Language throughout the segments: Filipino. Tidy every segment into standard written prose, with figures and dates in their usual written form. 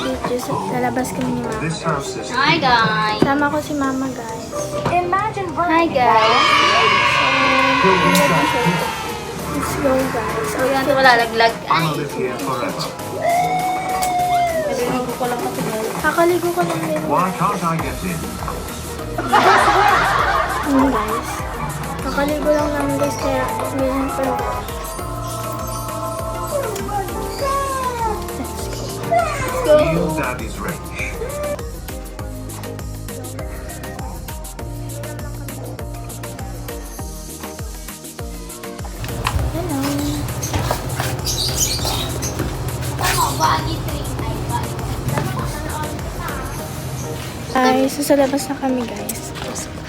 video. Lalabas kami ni Mama. Hi guys! Sama ko si Mama, guys. Hi guys! Let's go, guys. So yan ito malalaglag. Ay! Naligo ko lang kasi guys. Kakaligo ko lang din. Why can't I get in? Guys. Kakaligo lang namin, guys. Kaya ganyan pa lang. Feel Daddy's rage. Guys, so sa labas na kami, guys.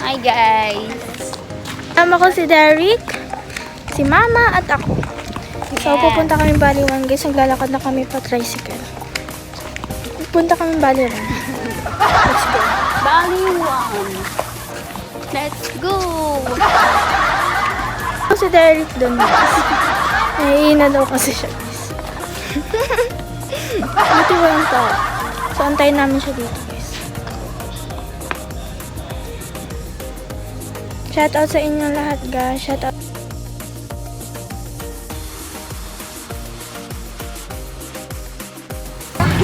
Hi guys! Sama ko si Derek, si Mama, at ako. So, Yeah. pupunta kami Baliwan, guys. Naglalakad na kami pa tricycle. Pupunta kami Baliwan. Let's go. Baliwan! Let's go! So, si Derek doon, guys. Naiina daw kasi siya, guys. Buti walang tao. So, antayin namin siya dito, guys. Shoutout sa inyo lahat, guys. Shoutout.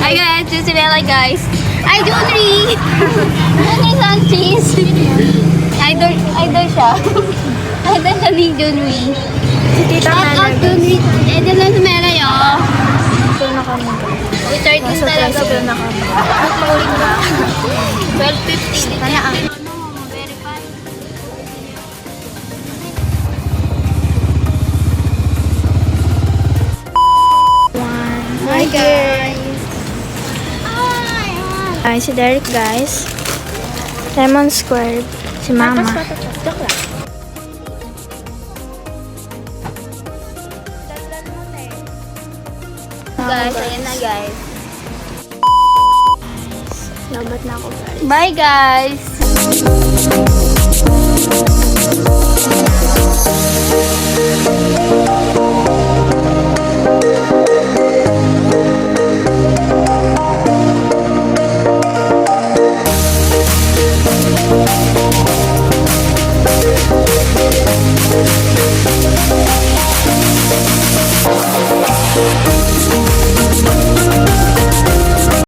Hi guys! This is Bella guys! Ay, Junri! Junri Sanchez! Idol siya. Idol siya ni Junri. Si Tita Shout Mela, out guys. Junri! Idol lang sa Mela yo! Ito na kami, guys. Uy, 13 Nasa talaga. tricycle na kami. At mauling ba? 12:50. Tala ang. Verify. Hi, guys. Ay, si Derek, guys. Lemon Square. Si Mama. Joke lang. Guys, ayan na guys. Labat na ako, guys. Bye guys!